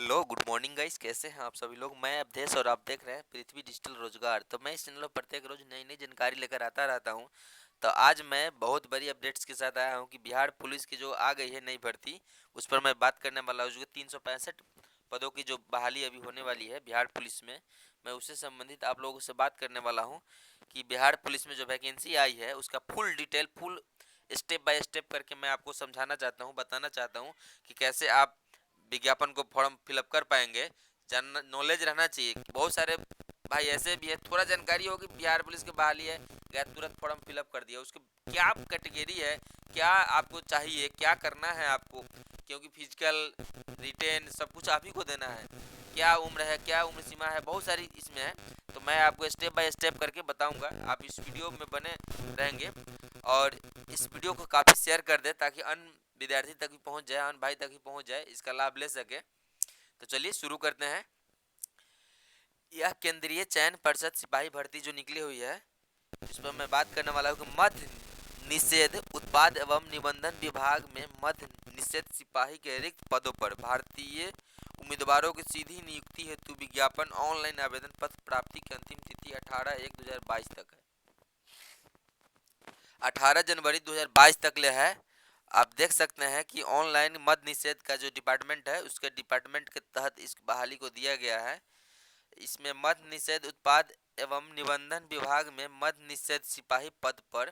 Hello good morning guys, कैसे हैं आप सभी लोग। मैं अवधेश और आप देख रहे हैं पृथ्वी डिजिटल रोजगार। तो मैं इस चैनल पर प्रत्येक रोज नई नई जानकारी लेकर आता रहता हूं। तो आज मैं बहुत बड़ी अपडेट्स के साथ आया हूं कि बिहार पुलिस की जो आ गई है नई भर्ती, उस पर मैं बात करने वाला हूं। जो 365 पदों की जो बहाली अभी होने वाली है बिहार पुलिस में, मैं उससे संबंधित आप लोगों से बात करने वाला हूँ कि बिहार पुलिस में जो वैकेंसी आई है उसका full detail, full step by step करके मैं आपको समझाना चाहता हूँ, बताना चाहता हूँ कि कैसे आप विज्ञापन को फॉर्म फिलअप कर पाएंगे। जानना, नॉलेज रहना चाहिए। बहुत सारे भाई ऐसे भी है, थोड़ा जानकारी होगी बिहार पुलिस की बहाली है, गया तुरंत फॉर्म फिलअप कर दिया। उसके क्या कैटेगरी है, क्या आपको चाहिए, क्या करना है आपको, क्योंकि फिजिकल रिटेन सब कुछ आप ही को देना है। क्या उम्र है, क्या उम्र सीमा है, बहुत सारी इसमें है। तो मैं आपको स्टेप बाय स्टेप करके बताऊंगा, आप इस वीडियो में बने रहेंगे और इस वीडियो को काफ़ी शेयर कर दे ताकि अन्य विद्यार्थी तक भी पहुंच जाए, अन्य भाई तक भी पहुंच जाए, इसका लाभ ले सके। तो चलिए शुरू करते हैं। यह केंद्रीय चयन परिषद सिपाही भर्ती जो निकली हुई है, इस पर मैं बात करने वाला हूँ कि मद्य निषेध उत्पाद एवं निबंधन विभाग में मद्य निषेध सिपाही के रिक्त पदों पर भारतीय उम्मीदवारों की सीधी नियुक्ति हेतु विज्ञापन ऑनलाइन आवेदन पत्र प्राप्ति की अंतिम तिथि 18/1/2022 तक है। 18 जनवरी 2022 तक ले है। आप देख सकते हैं कि ऑनलाइन मद्य निषेध का जो डिपार्टमेंट है, उसके डिपार्टमेंट के तहत इस बहाली को दिया गया है। इसमें मद्य निषेध उत्पाद एवं निबंधन विभाग में मद्य निषेध सिपाही पद पर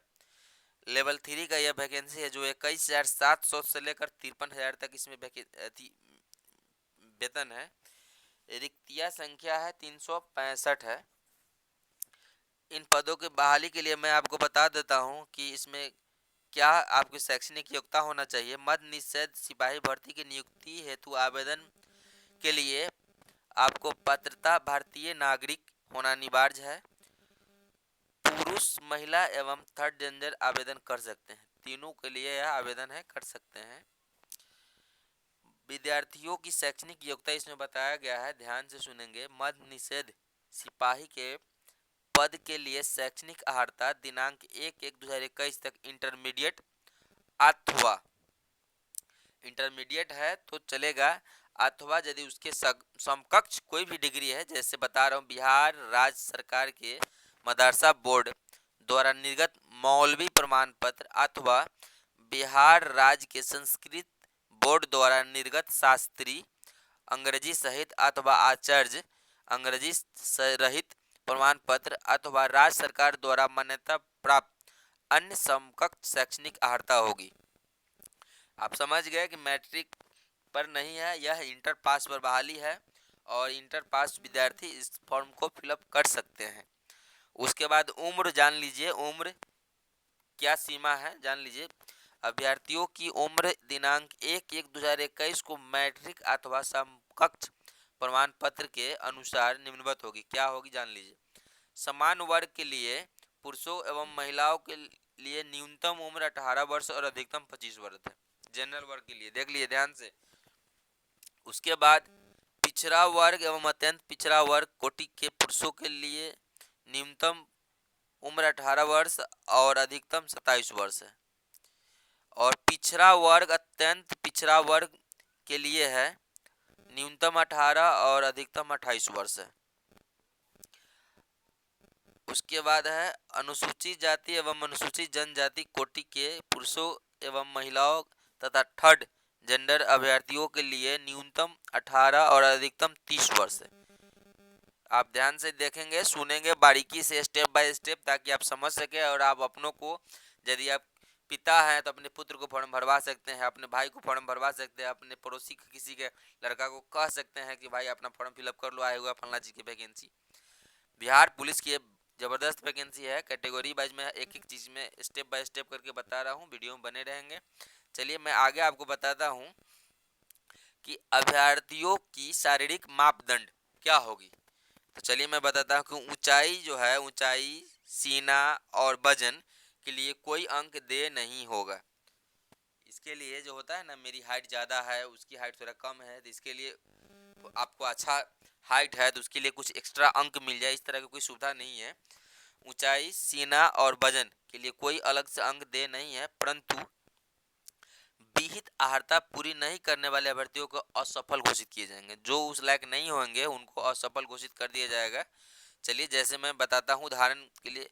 लेवल 3 का यह वैकेंसी है, जो 21,700 से लेकर 53,000 तक इसमें वेतन है। रिक्तियां संख्या है 365 है। इन पदों की बहाली के लिए मैं आपको बता देता हूं कि इसमें क्या आपकी शैक्षणिक योग्यता होना चाहिए। मद्य निषेध सिपाही भर्ती की नियुक्ति हेतु आवेदन के लिए आपको पात्रता भारतीय नागरिक होना अनिवार्य है। पुरुष, महिला एवं थर्ड जेंडर आवेदन कर सकते हैं। तीनों के लिए यह आवेदन है, कर सकते हैं। विद्यार्थियों की शैक्षणिक योग्यता इसमें बताया गया है, ध्यान से सुनेंगे। मद्य निषेध सिपाही के पद के लिए शैक्षणिक अर्हता दिनांक 1/1/2021 तक इंटरमीडिएट अथवा इंटरमीडिएट है तो चलेगा, अथवा यदि उसके समकक्ष कोई भी डिग्री है, जैसे बता रहा हूँ बिहार राज्य सरकार के मदरसा बोर्ड द्वारा निर्गत मौलवी प्रमाण पत्र अथवा बिहार राज्य के संस्कृत बोर्ड द्वारा निर्गत शास्त्री अंग्रेजी सहित अथवा आचार्य अंग्रेजी रहित प्रमाण पत्र अथवा राज्य सरकार द्वारा मान्यता प्राप्त अन्य समकक्ष शैक्षणिक अर्हता होगी। आप समझ गए कि मैट्रिक पर नहीं है, यह इंटर पास पर बहाली है और इंटर पास विद्यार्थी इस फॉर्म को फिलअप कर सकते हैं। उसके बाद उम्र जान लीजिए, उम्र क्या सीमा है जान लीजिए। अभ्यर्थियों की उम्र दिनांक 1/1/2021 को मैट्रिक अथवा समकक्ष प्रमाण पत्र के अनुसार निम्नवत होगी। क्या होगी जान लीजिए। समान वर्ग के लिए पुरुषों एवं महिलाओं के लिए न्यूनतम उम्र 18 वर्ष और अधिकतम 25 वर्ष है। जनरल वर्ग के लिए देख लिए ध्यान से। उसके बाद पिछड़ा वर्ग एवं अत्यंत पिछड़ा वर्ग कोटि के पुरुषों के लिए न्यूनतम उम्र 18 वर्ष और अधिकतम 27 वर्ष है। और पिछड़ा वर्ग अत्यंत पिछड़ा वर्ग के लिए है न्यूनतम 18 और अधिकतम 28 वर्ष है। उसके बाद है अनुसूचित जाति एवं अनुसूचित जनजाति कोटि के पुरुषों एवं महिलाओं तथा थर्ड जेंडर अभ्यर्थियों के लिए न्यूनतम 18 और अधिकतम 30 वर्ष है। आप ध्यान से देखेंगे, सुनेंगे बारीकी से स्टेप बाय स्टेप, ताकि आप समझ सके और आप अपनों को, यदि आप पिता हैं तो अपने पुत्र को फॉर्म भरवा सकते हैं, अपने भाई को फॉर्म भरवा सकते हैं, अपने पड़ोसी किसी के लड़का को कह सकते हैं कि भाई अपना फॉर्म फिलअप कर लो, आया हुआ फलना जी की वैकेंसी। बिहार पुलिस की जबरदस्त वैकेंसी है। कैटेगरी वाइज में एक एक चीज में स्टेप बाय स्टेप करके बता रहा हूँ, वीडियो में बने रहेंगे। चलिए मैं आगे आपको बताता हूँ कि अभ्यर्थियों की शारीरिक मापदंड क्या होगी। तो चलिए मैं बताता हूँ कि ऊंचाई जो है, ऊंचाई, सीना और वजन के लिए कोई अंक दे नहीं होगा। इसके लिए जो होता है ना, मेरी हाइट ज़्यादा है, उसकी हाइट थोड़ा कम है, तो इसके लिए आपको अच्छा हाइट है तो उसके लिए कुछ एक्स्ट्रा अंक मिल जाए, इस तरह की कोई सुविधा नहीं है। ऊंचाई, सीना और वजन के लिए कोई अलग से अंक दे नहीं है, परंतु विहित अर्हता पूरी नहीं करने वाले अभ्यर्थियों को असफल घोषित किए जाएंगे। जो उस लायक नहीं होंगे उनको असफल घोषित कर दिया जाएगा। चलिए जैसे मैं बताता हूँ, उदाहरण के लिए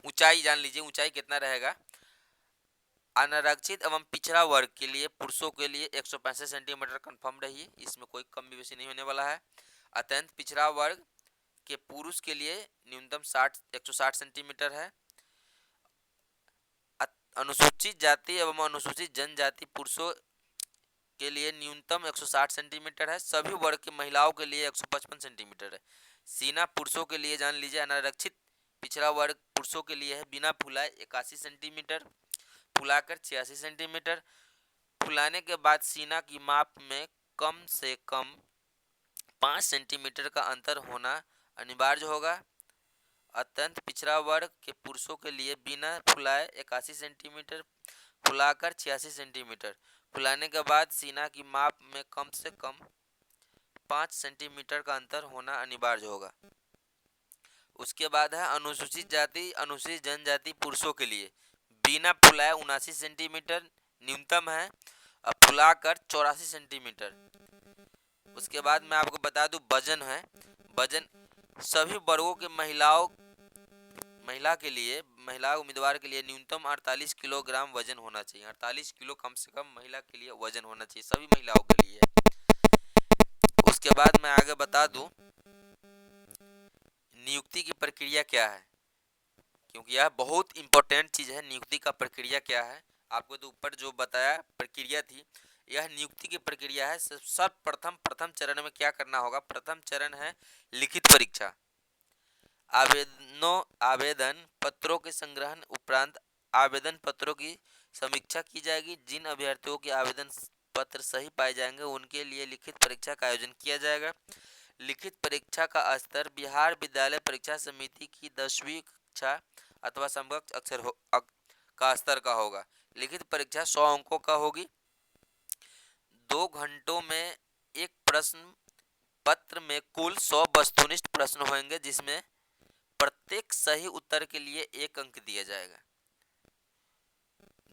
ऊंचाई जान लीजिए, ऊंचाई कितना रहेगा। अनारक्षित एवं पिछड़ा वर्ग के लिए पुरुषों के लिए 165 सेंटीमीटर कंफर्म रहिए, इसमें कोई कम बेसी नहीं होने वाला है। अत्यंत पिछड़ा वर्ग के पुरुष के लिए न्यूनतम 160 सेंटीमीटर है। अनुसूचित जाति एवं अनुसूचित जनजाति पुरुषों के लिए न्यूनतम 160 सेंटीमीटर है। सभी वर्ग की महिलाओं के लिए 155 सेंटीमीटर है। सीना पुरुषों के लिए जान लीजिए, अनारक्षित पिछड़ा वर्ग पुरुषों के लिए है बिना फुलाए 81 सेंटीमीटर, फुलाकर 86 सेंटीमीटर। फुलाने के बाद सीना की माप में कम से कम 5 सेंटीमीटर का अंतर होना अनिवार्य होगा। अत्यंत पिछड़ा वर्ग के पुरुषों के लिए बिना फुलाए 81 सेंटीमीटर, फुलाकर 86 सेंटीमीटर। फुलाने के बाद सीना की माप में कम से कम 5 सेंटीमीटर का अंतर होना अनिवार्य होगा। उसके बाद है अनुसूचित जाति अनुसूचित जनजाति पुरुषों के लिए बिना फुलाए 79 सेंटीमीटर न्यूनतम है, अब फुलाकर 84 सेंटीमीटर। उसके बाद मैं आपको बता दूं वजन है। वजन सभी वर्गों के महिला उम्मीदवार के लिए न्यूनतम 48 किलोग्राम वजन होना चाहिए। 48 किलो कम से कम महिला के लिए वजन होना चाहिए, सभी महिलाओं के लिए। उसके बाद मैं आगे बता दूं नियुक्ति की प्रक्रिया क्या है, क्योंकि यह बहुत इंपॉर्टेंट चीज है। नियुक्ति का प्रक्रिया क्या है, आपको तो ऊपर जो बताया प्रक्रिया थी, यह नियुक्ति की प्रक्रिया है। प्रथम चरण में क्या करना होगा। प्रथम चरण है लिखित परीक्षा। आवेदन पत्रों के संग्रहण उपरांत आवेदन पत्रों की समीक्षा की जाएगी। जिन अभ्यर्थियों के आवेदन पत्र सही पाए जाएंगे उनके लिए लिखित परीक्षा का आयोजन किया जाएगा। लिखित परीक्षा का स्तर बिहार विद्यालय परीक्षा समिति की 10वीं कक्षा अथवा समकक्ष अक्षर का स्तर का होगा। लिखित परीक्षा 100 अंकों का होगी। 2 घंटों में एक प्रश्न पत्र में कुल 100 वस्तुनिष्ठ प्रश्न होंगे, जिसमें प्रत्येक सही उत्तर के लिए 1 अंक दिया जाएगा।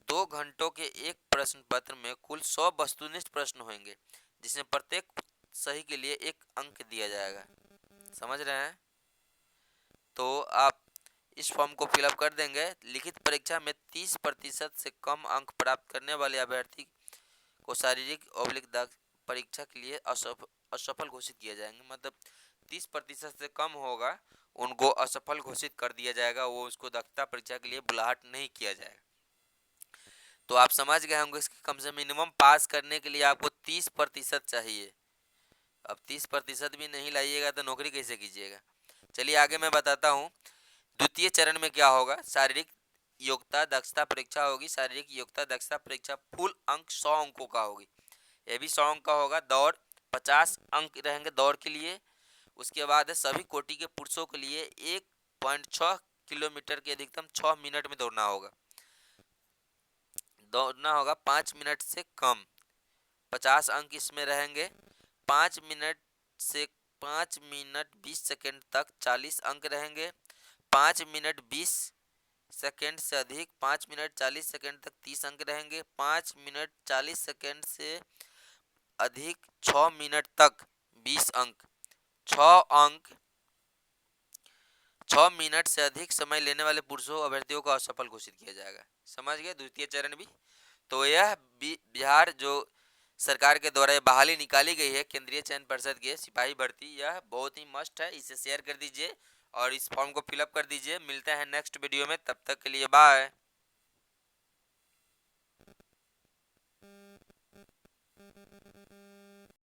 2 घंटों के एक प्रश्न पत्र में कुल 100 वस्तुनिष्ठ प्रश्न होंगे, जिसमें प्रत्येक सही के लिए 1 अंक दिया जाएगा। समझ रहे हैं। तो आप इस फॉर्म को फिलअप कर देंगे। लिखित परीक्षा में 30% से कम अंक प्राप्त करने वाले अभ्यर्थी को शारीरिक परीक्षा के लिए असफल घोषित किया जाएंगे। मतलब 30% से कम होगा उनको असफल घोषित कर दिया जाएगा, वो उसको दक्षता परीक्षा के लिए बुलाहट नहीं किया जाएगा। तो आप समझ गए होंगे इसकी कम से मिनिमम पास करने के लिए आपको 30% चाहिए। अब 30% भी नहीं लाइएगा तो नौकरी कैसे कीजिएगा। चलिए आगे मैं बताता हूँ। द्वितीय चरण में क्या होगा, शारीरिक योग्यता दक्षता परीक्षा होगी। शारीरिक योग्यता दक्षता परीक्षा फुल अंक 100 अंकों का होगी। यह भी 100 अंक का होगा। दौड़ 50 अंक रहेंगे दौड़ के लिए। उसके बाद सभी कोटि के पुरुषों के लिए 1.6 किलोमीटर के अधिकतम 6 मिनट में दौड़ना होगा। 5 मिनट से कम। 50 अंक इसमें रहेंगे। 5 मिनट 20 सेकेंड तक 40 अंक रहेंगे। 5 मिनट 20 सेकेंड से अधिक 5 मिनट 40 सेकेंड तक 30 अंक रहेंगे। 5 मिनट 40 सेकेंड से अधिक 6 मिनट तक 20 अंक। 6 मिनट से अधिक समय लेने वाले पुरुषों अभ्यर्थियों को असफल घोषित किया जाएगा। समझ गए द्वितीय चरण भी। तो यह बिहार जो सरकार के द्वारा ये बहाली निकाली गई है केंद्रीय चयन परिषद के सिपाही भर्ती, यह बहुत ही मस्ट है। इसे शेयर कर दीजिए और इस फॉर्म को फिलअप कर दीजिए। मिलते हैं नेक्स्ट वीडियो में, तब तक के लिए बाय।